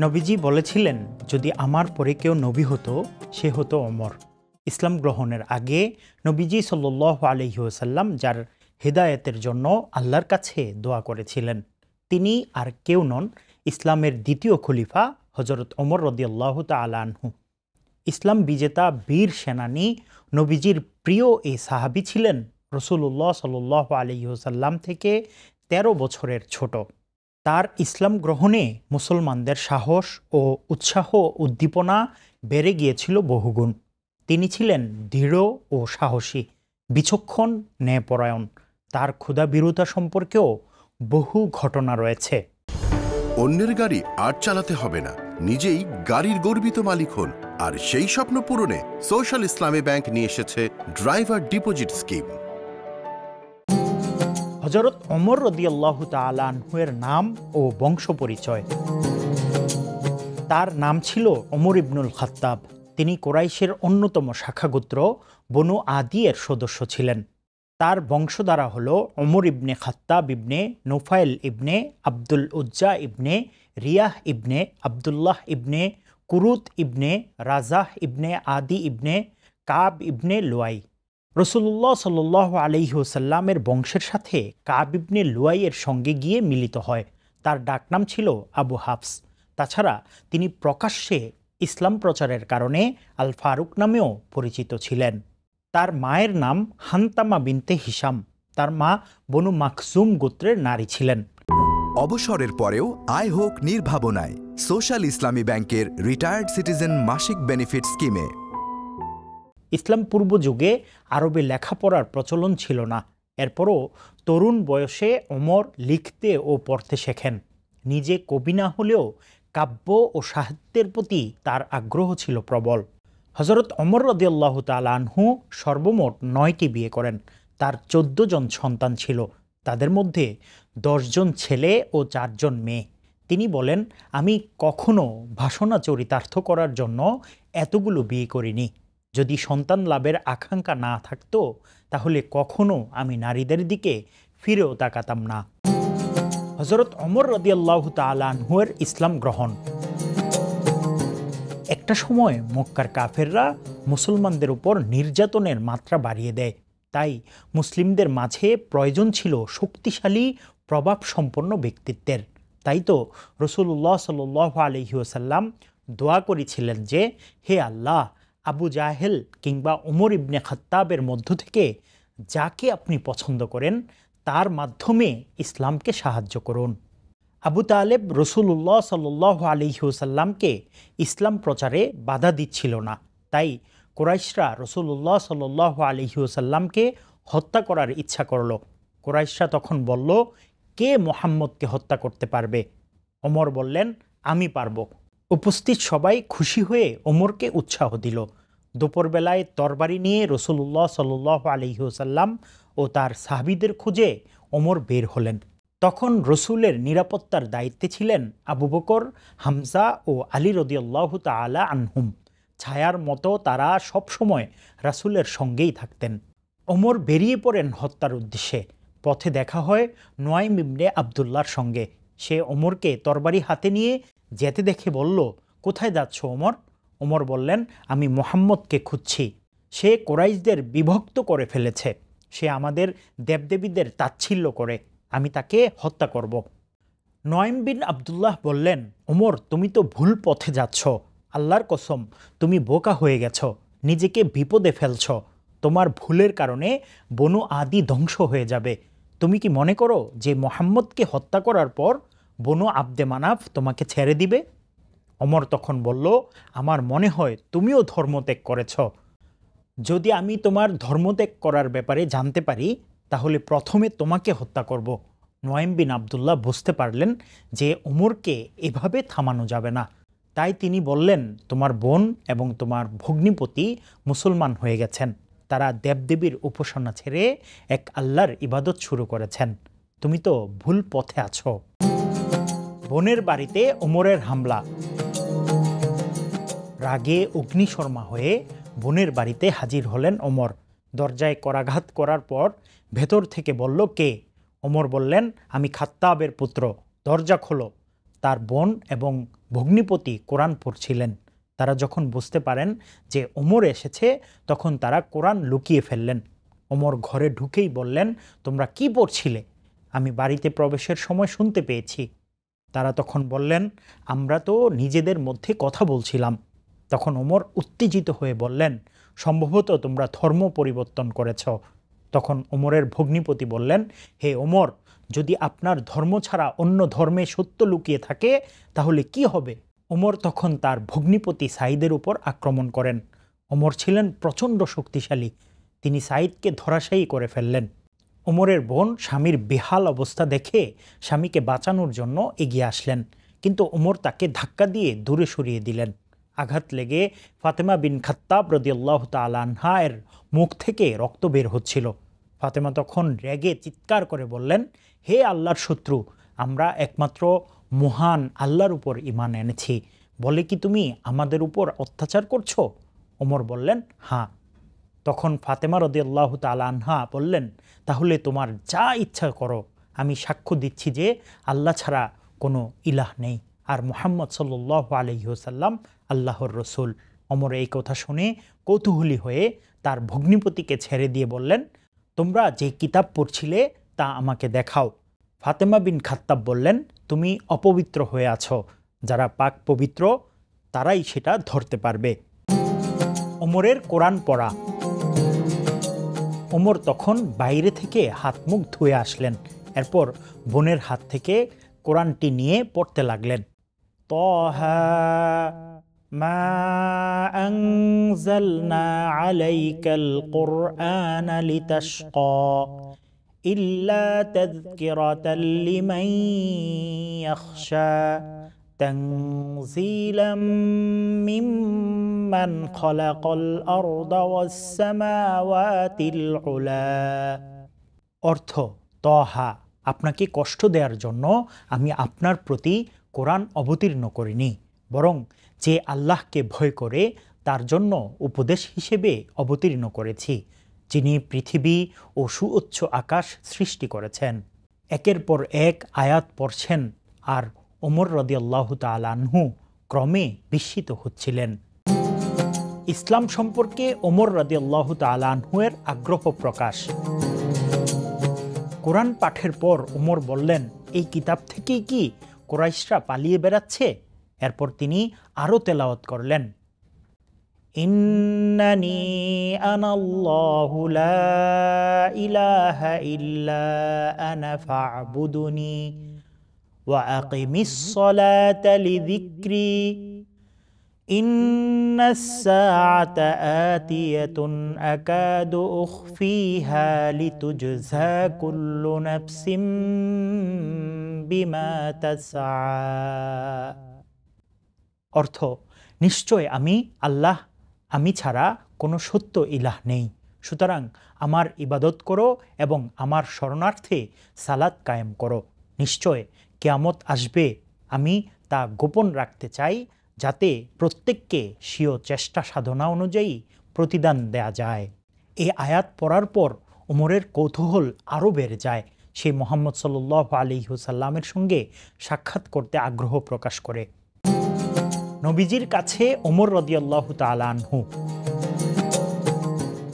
নবীজি বলেছিলেন, যদি আমার পরে কেউ নবী হতো সে হতো ওমর। ইসলাম গ্রহণের আগে নবীজি সাল্লাল্লাহু আলাইহি ওয়াসাল্লাম যার হেদায়েতের জন্য আল্লাহর কাছে দোয়া করেছিলেন, তিনি আর কেউ নন, ইসলামের দ্বিতীয় খলিফা হযরত ওমর রাদিয়াল্লাহু তাআলা আনহু। ইসলাম বিজেতা বীর সেনানী নবীজির প্রিয় এই সাহাবী ছিলেন রাসূলুল্লাহ সাল্লাল্লাহু আলাইহি ওয়াসাল্লাম থেকে ১৩ বছরের ছোট। তার ইসলাম গ্রহণে মুসলমানদের সাহস ও উৎসাহ উদ্দীপনা বেড়ে গিয়েছিল বহুগুণ। তিনি ছিলেন দৃঢ় ও সাহসী, বিচক্ষণ, ন্যায়পরায়ণ। তার ক্ষুধাভীরুতা সম্পর্কেও বহু ঘটনা রয়েছে। অন্যের গাড়ি আর চালাতে হবে না, নিজেই গাড়ির গর্বিত মালিক হন। আর সেই স্বপ্ন পূরণে সোশ্যাল ইসলামী ব্যাংক নিয়ে এসেছে ড্রাইভার ডিপোজিট স্কিম। হযরত ওমর রাদিয়াল্লাহু তাআলা আনহু এর নাম ও বংশ পরিচয়। তার নাম ছিল ওমর ইবনুল খাত্তাব। তিনি কুরাইশের অন্যতম শাখাগোত্র বনু আদি এর সদস্য ছিলেন। তার বংশধারা হল ওমর ইবনে খাত্তাব ইবনে নুফাইল ইবনে আব্দুল উজ্জা ইবনে রিয়াহ ইবনে আবদুল্লাহ ইবনে কুরুত ইবনে রাজাহ ইবনে আদি ইবনে কাব ইবনে লুয়াই। রাসূলুল্লাহ সাল্লাল্লাহু আলাইহি ওয়াসাল্লামের বংশের সাথে কাব ইবনে লুয়াইয়ের সঙ্গে গিয়ে মিলিত হয়। তার ডাকনাম ছিল আবু হাফস। তাছাড়া তিনি প্রকাশ্যে ইসলাম প্রচারের কারণে আল ফারুক নামেও পরিচিত ছিলেন। তার মায়ের নাম হান্তামা বিনতে হিসাম। তার মা বনু মাখজুম গোত্রের নারী ছিলেন। অবসরের পরেও আয় হোক নির্ভাবনায় সোশ্যাল ইসলামী ব্যাংকের রিটায়ার্ড সিটিজেন মাসিক বেনিফিট স্কিমে। ইসলাম পূর্ব যুগে আরবে লেখাপড়ার প্রচলন ছিল না। এরপরও তরুণ বয়সে ওমর লিখতে ও পড়তে শেখেন। নিজে কবি না হলেও কাব্য ও সাহিত্যের প্রতি তার আগ্রহ ছিল প্রবল। হযরত ওমর রাদিয়াল্লাহু তাআলা আনহু সর্বমোট 9টি বিয়ে করেন। তার 14 জন সন্তান ছিল, তাদের মধ্যে 10 জন ছেলে ও 4 জন মেয়ে। তিনি বলেন, আমি কখনো বাসনা চরিতার্থ করার জন্য এতগুলো বিয়ে করিনি। যদি সন্তান লাভের আকাঙ্ক্ষা না থাকতো তাহলে কখনো আমি নারীদের দিকে ফিরেও তাকাতাম না। হযরত ওমর রাদিয়াল্লাহু তাআলা আনহু এর ইসলাম গ্রহণ। একটা সময় মক্কার কাফেররা মুসলমানদের উপর নির্যাতনের মাত্রা বাড়িয়ে দেয়। তাই মুসলিমদের মাঝে প্রয়োজন ছিল শক্তিশালী, প্রভাব সম্পন্ন ব্যক্তিত্বের। তাই তো রাসূলুল্লাহ সাল্লাল্লাহু আলাইহি ওয়াসাল্লাম দোয়া করেছিলেন যে, হে আল্লাহ, আবু জাহেল কিংবা ওমর ইবনে খাত্তাবের মধ্য থেকে যাকে আপনি পছন্দ করেন তার মাধ্যমে ইসলামকে সাহায্য করুন। আবু তালেব রাসূলুল্লাহ সাল্লাল্লাহু আলাইহি ওয়াসাল্লামকে ইসলাম প্রচারে বাধা দিচ্ছিল না। তাই কুরাইশরা রাসূলুল্লাহ সাল্লাল্লাহু আলাইহি ওয়াসাল্লামকে হত্যা করার ইচ্ছা করল। কুরাইশরা তখন বলল, কে মুহাম্মদকে হত্যা করতে পারবে? ওমর বললেন, আমি পারব। উপস্থিত সবাই খুশি হয়ে ওমরকে উৎসাহ দিল। দুপুরবেলায় তরবারি নিয়ে রাসূলুল্লাহ সাল্লাল্লাহু আলাইহি ওয়াসাল্লাম ও তার সাহাবীদের খুঁজে ওমর বের হলেন। তখন রসুলের নিরাপত্তার দায়িত্বে ছিলেন আবু বকর, হামজা ও আলী রাদিয়াল্লাহু তাআলা আনহুম। ছায়ার মতো তারা সবসময় রাসূলের সঙ্গেই থাকতেন। ওমর বেরিয়ে পড়েন হত্যার উদ্দেশ্যে। পথে দেখা হয় নুয়াইম ইবনে আবদুল্লাহর সঙ্গে। সে ওমরকে তরবারি হাতে নিয়ে যেতে দেখে বলল, কোথায় যাচ্ছ ওমর? ওমর বললেন, আমি মুহাম্মদকে খুঁজছি। সে কুরাইশদের বিভক্ত করে ফেলেছে। সে আমাদের দেবদেবীদের তাচ্ছিল্য করে। আমি তাকে হত্যা করব। নুয়াইম বিন আবদুল্লাহ বললেন, ওমর, তুমি তো ভুল পথে যাচ্ছ। আল্লাহর কসম, তুমি বোকা হয়ে গেছ, নিজেকে বিপদে ফেলছ। তোমার ভুলের কারণে বনু আদি ধ্বংস হয়ে যাবে। তুমি কি মনে করো যে মুহাম্মদকে হত্যা করার পর বনু আব্দে মানাফ তোমাকে ছেড়ে দিবে? ওমর তখন বলল, আমার মনে হয় তুমিও ধর্মত্যাগ করেছ। যদি আমি তোমার ধর্মত্যাগ করার ব্যাপারে জানতে পারি তাহলে প্রথমে তোমাকে হত্যা করব। নুয়াইম বিন আবদুল্লাহ বুঝতে পারলেন যে ওমরকে এভাবে থামানো যাবে না। তাই তিনি বললেন, তোমার বোন এবং তোমার ভগ্নিপতি মুসলমান হয়ে গেছেন। তারা দেবদেবীর উপাসনা ছেড়ে এক আল্লাহর ইবাদত শুরু করেছেন। তুমি তো ভুল পথে আছো। বোনের বাড়িতে ওমরের হামলা। রাগে অগ্নিশর্মা হয়ে বোনের বাড়িতে হাজির হলেন ওমর। দরজায় করাঘাত করার পর ভেতর থেকে বলল, কে? ওমর বললেন, আমি খাত্তাবের পুত্র, দরজা খোলো। তার বোন এবং ভগ্নিপতি কোরআন পড়ছিলেন। তারা যখন বুঝতে পারেন যে ওমর এসেছে, তখন তারা কোরআন লুকিয়ে ফেললেন। ওমর ঘরে ঢুকেই বললেন, তোমরা কি পড়ছিলে? আমি বাড়িতে প্রবেশের সময় শুনতে পেয়েছি। তারা তখন বললেন, আমরা তো নিজেদের মধ্যে কথা বলছিলাম। তখন ওমর উত্তেজিত হয়ে বললেন, সম্ভবত তোমরা ধর্ম পরিবর্তন করেছ। তখন ওমরের ভগ্নিপতি বললেন, হে ওমর, যদি আপনার ধর্ম ছাড়া অন্য ধর্মে সত্য লুকিয়ে থাকে তাহলে কি হবে? ওমর তখন তার ভগ্নিপতি সাঈদের উপর আক্রমণ করেন। ওমর ছিলেন প্রচণ্ড শক্তিশালী। তিনি সাঈদকে ধরাশায়ী করে ফেললেন। ওমরের বোন স্বামীর বেহাল অবস্থা দেখে স্বামীকে বাঁচানোর জন্য এগিয়ে আসলেন, কিন্তু ওমর তাকে ধাক্কা দিয়ে দূরে সরিয়ে দিলেন। আঘাত লেগে ফাতেমা বিন খাত্তাব রাদিয়াল্লাহু তাআলা আনহা এর মুখ থেকে রক্ত বের হচ্ছিল। ফাতেমা তখন রেগে চিৎকার করে বললেন, হে আল্লাহর শত্রু, আমরা একমাত্র মহান আল্লাহর উপর ঈমান এনেছি, বলে কি তুমি আমাদের উপর অত্যাচার করছো? ওমর বললেন, হ্যাঁ। তখন ফাতেমা রাদিয়াল্লাহু তাআলা আনহা বললেন, তাহলে তোমার যা ইচ্ছা করো, আমি সাক্ষ্য দিচ্ছি যে আল্লাহ ছাড়া কোনো ইলাহ নেই, আর মুহাম্মদ সাল্লাল্লাহু আলাইহি ওয়াসাল্লাম আল্লাহর রসুল। ওমর এই কথা শুনে কৌতূহলী হয়ে তার ভগ্নিপতিকে ছেড়ে দিয়ে বললেন, তোমরা যে কিতাব পড়ছিলে তা আমাকে দেখাও। ফাতেমা বিন খাত্তাব বললেন, তুমি অপবিত্র হয়ে আছো, যারা পাক পবিত্র তারাই সেটা ধরতে পারবে। ওমরের কোরআন পড়া। ওমর তখন বাইরে থেকে হাত মুখ ধুয়ে আসলেন। এরপর বোনের হাত থেকে কোরআনটি নিয়ে পড়তে লাগলেন। তাহা মা আনজালনা আলাইকাল কুরআনা লিতাশকা ইল্লা তাযকিরাতাল লিমান ইয়াখশা তানজিলাম মিম্মান খালাকাল আরদা ওয়াস সামাওয়াতিল উলা। অর্থ, তহা, আপনাকে কষ্ট দেওয়ার জন্য আমি আপনার প্রতি কোরআন অবতীর্ণ করিনি, বরং যে আল্লাহকে ভয় করে তার জন্য উপদেশ হিসেবে অবতীর্ণ করেছি, যিনি পৃথিবী ও সুউচ্চ আকাশ সৃষ্টি করেছেন। একের পর এক আয়াত পড়ছেন আর ওমর রাদিয়াল্লাহু তাআলা আনহু ক্রমে বিস্মিত হচ্ছিলেন। ইসলাম সম্পর্কে ওমর রাদিয়াল্লাহু তাআলা আনহু এর আগ্রহ প্রকাশ। কোরআন পাঠের পর ওমর বললেন, এই কিতাব থেকেই কি কুরাইশরা পালিয়ে বেড়াচ্ছে? এরপর তিনি আরও তেলাওয়াত করলেন, ইন্নানি আনাল্লাহু লা ইলাহা ইল্লা আনা ফা'বুদুনি ওয়া আকিমিস সালাতা লিযিকরি ইন্নাস সাআতা আতিয়াতুন আকাদু উখফিহা লিতুজজা কুল্লু নাফসিম বিমা তাসআ। অর্থ, নিশ্চয় আমি ছাড়া কোনো সত্য ইলাহ নেই, সুতরাং আমার ইবাদত করো এবং আমার শরণার্থে সালাত কায়েম করো। নিশ্চয় কিয়ামত আসবে, আমি তা গোপন রাখতে চাই, যাতে প্রত্যেককে স্বীয় চেষ্টা সাধনা অনুযায়ী প্রতিদান দেয়া যায়। এই আয়াত পড়ার পর ওমরের কৌতূহল আরও বেড়ে যায়। সে মুহাম্মদ সাল্লাল্লাহু আলাইহি ওয়াসাল্লামের সঙ্গে সাক্ষাৎ করতে আগ্রহ প্রকাশ করে। নবীজির কাছে ওমর রাদিয়াল্লাহু তাআলা আনহু।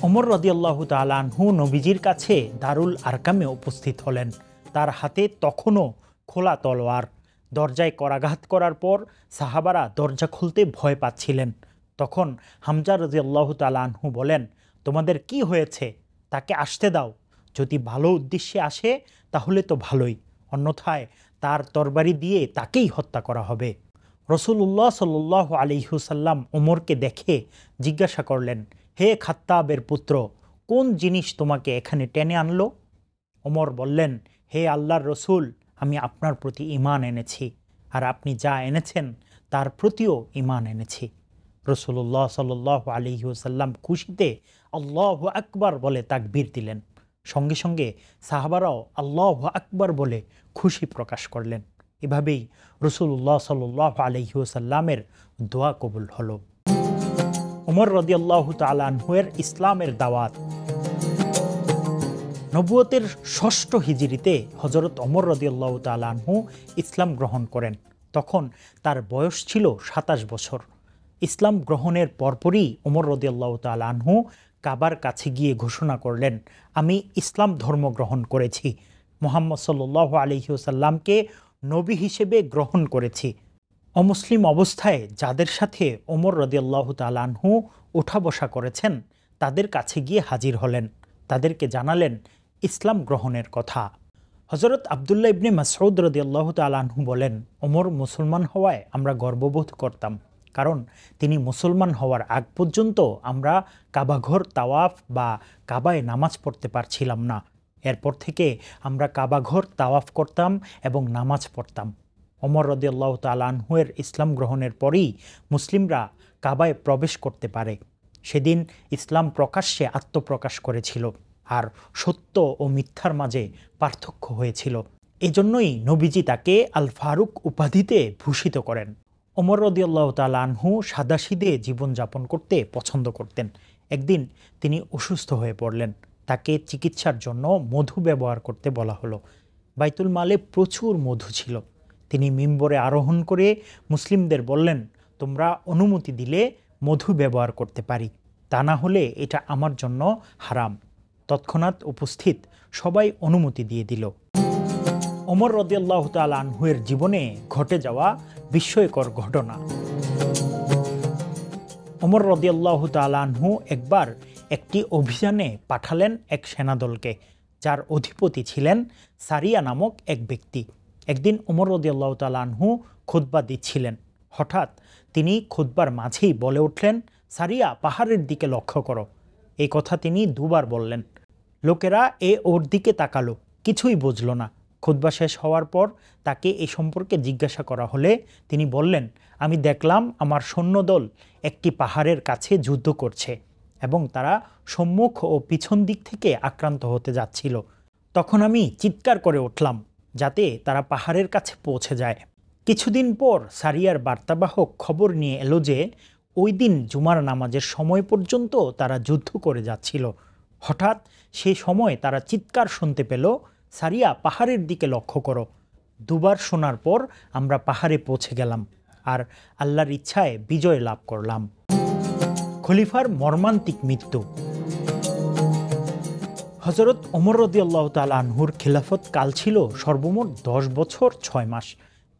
ওমর রাদিয়াল্লাহু তাআলা আনহু নবীজির কাছে দারুল আরকামে উপস্থিত হলেন। তার হাতে তখনও খোলা তলোয়ার। দরজায় করাঘাত করার পর সাহাবারা দরজা খুলতে ভয় পাচ্ছিলেন। তখন হামজা রাদিয়াল্লাহু তাআলা আনহু বলেন, তোমাদের কি হয়েছে? তাকে আসতে দাও। যদি ভালো উদ্দেশ্যে আসে তাহলে তো ভালোই, অন্যথায় তার তরবারি দিয়ে তাকেই হত্যা করা হবে। রাসূলুল্লাহ সাল্লাল্লাহু আলাইহি ওয়াসাল্লাম ওমরকে দেখে জিজ্ঞাসা করলেন, হে খাত্তাবের পুত্র, কোন জিনিস তোমাকে এখানে টেনে আনলো? ওমর বললেন, হে আল্লাহর রসুল, আমি আপনার প্রতি ঈমান এনেছি, আর আপনি যা এনেছেন তার প্রতিও ঈমান এনেছি। রাসূলুল্লাহ সাল্লাল্লাহু আলাইহি ওয়াসাল্লাম খুশিতে আল্লাহু আকবার বলে তাকবীর দিলেন। সঙ্গে সঙ্গে সাহাবারাও আল্লাহু আকবার বলে খুশি প্রকাশ করলেন। এভাবেই রাসূলুল্লাহ সাল্লাল্লাহু আলাইহি ওয়াসাল্লামের দোয়া কবুল হলো। ওমর রাদিয়াল্লাহু তাআলা আনহু এর ইসলামের দাওয়াত। নবুয়তের ৬ষ্ঠ হিজরিতে হযরত ওমর রাদিয়াল্লাহু তাআলা আনহু ইসলাম গ্রহণ করেন। তখন তার বয়স ছিল ২৭ বছর। ইসলাম গ্রহণের পরপরই ওমর রাদিয়াল্লাহু তাআলা আনহু কাবার কাছে গিয়ে ঘোষণা করলেন, আমি ইসলাম ধর্ম গ্রহণ করেছি, মুহাম্মদ সাল্লাল্লাহু আলাইহি ওয়াসাল্লামকে নবী হিসেবে গ্রহণ করেছি। অমুসলিম অবস্থায় যাদের সাথে ওমর রাদিয়াল্লাহু তাআলা আনহু ওঠা বসা করেছেন তাদের কাছে গিয়ে হাজির হলেন, তাদেরকে জানালেন ইসলাম গ্রহণের কথা। হযরত আব্দুল্লাহ ইবনে মাসউদ রাদিয়াল্লাহু তাআলা আনহু বলেন, ওমর মুসলমান হওয়ায় আমরা গর্ববোধ করতাম, কারণ তিনি মুসলমান হওয়ার আগ পর্যন্ত আমরা কাবাঘর তাওয়াফ বা কাবায় নামাজ পড়তে পারছিলাম না। এরপর থেকে আমরা কাবাঘর তাওয়াফ করতাম এবং নামাজ পড়তাম। ওমর রাদিয়াল্লাহু তাআলা আনহুয়ের ইসলাম গ্রহণের পরেই মুসলিমরা কাবায় প্রবেশ করতে পারে। সেদিন ইসলাম প্রকাশ্যে আত্মপ্রকাশ করেছিল, আর সত্য ও মিথ্যার মাঝে পার্থক্য হয়েছিল। এজন্যই নবীজি তাকে আল ফারুক উপাধিতে ভূষিত করেন। ওমর রাদিয়াল্লাহু তাআলা আনহু সাদাসিধে জীবনযাপন করতে পছন্দ করতেন। একদিন তিনি অসুস্থ হয়ে পড়লেন। তাকে চিকিৎসার জন্য মধু ব্যবহার করতে বলা হলো। বাইতুল মালে প্রচুর মধু ছিল। তিনি মিম্বরে আরোহণ করে মুসলিমদের বললেন, তোমরা অনুমতি দিলে মধু ব্যবহার করতে পারি, তা না হলে এটা আমার জন্য হারাম। তৎক্ষণাৎ উপস্থিত সবাই অনুমতি দিয়ে দিল। ওমর রাদিয়াল্লাহু তাআলা আনহুয়ের জীবনে ঘটে যাওয়া বিস্ময়কর ঘটনা। ওমর রাদিয়াল্লাহু তাআলা আনহু একবার একটি অভিযানে পাঠালেন এক সেনাদলকে, যার অধিপতি ছিলেন সারিয়া নামক এক ব্যক্তি। একদিন ওমর রাদিয়াল্লাহু তাআলা আনহু খুতবা দিচ্ছিলেন। হঠাৎ তিনি খুতবার মাঝেই বলে উঠলেন, সারিয়া, পাহাড়ের দিকে লক্ষ্য করো। এই কথা তিনি দুবার বললেন। লোকেরা ওর দিকে তাকালো, কিছুই বুঝল না। খুতবা শেষ হওয়ার পর তাকে এ সম্পর্কে জিজ্ঞাসা করা হলে তিনি বললেন, আমি দেখলাম আমার সৈন্যদল একটি পাহাড়ের কাছে যুদ্ধ করছে এবং তারা সম্মুখ ও পিছন দিক থেকে আক্রান্ত হতে যাচ্ছিল। তখন আমি চিৎকার করে উঠলাম যাতে তারা পাহাড়ের কাছে পৌঁছে যায়। কিছুদিন পর সারিয়ার বার্তাবাহক খবর নিয়ে এলো যে ওই দিন জুমার নামাজের সময় পর্যন্ত তারা যুদ্ধ করে যাচ্ছিল। হঠাৎ সেই সময় তারা চিৎকার শুনতে পেল, সারিয়া, পাহাড়ের দিকে লক্ষ্য করো। দুবার শোনার পর আমরা পাহাড়ে পৌঁছে গেলাম আর আল্লাহর ইচ্ছায় বিজয় লাভ করলাম। খলিফার মর্মান্তিক মৃত্যু। হযরত ওমর রাদিয়াল্লাহু তাআলা আনহুর খিলাফত কাল ছিল সর্বমোট 10 বছর 6 মাস।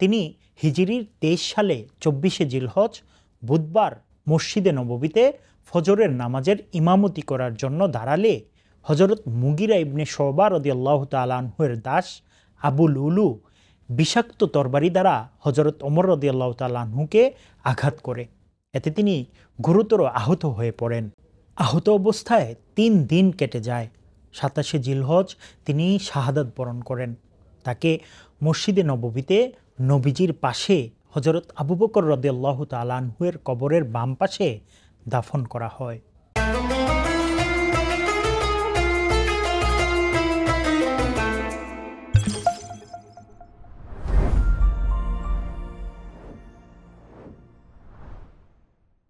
তিনি হিজরির 23 সালে 24শে জিলহজ বুধবার মসজিদে নববীতে ফজরের নামাজের ইমামতি করার জন্য দাঁড়ালে হযরত মুগিরা ইবনে শুবা রাদিয়াল্লাহু তাআলা আনহুর দাস আবু লুলু বিষাক্ত তরবারি দ্বারা হযরত ওমর রাদিয়াল্লাহু তাআলা আনহুকে আঘাত করে। এতে তিনি গুরুতর আহত হয়ে পড়েন। আহত অবস্থায় 3 দিন কেটে যায়। 27শে জিলহজ তিনি শাহাদাত বরণ করেন। তাকে মসজিদে নববীতে নবীজির পাশে হযরত আবু বকর রাদিয়াল্লাহু তাআলা আনহুর কবরের বাম পাশে দাফন করা হয়।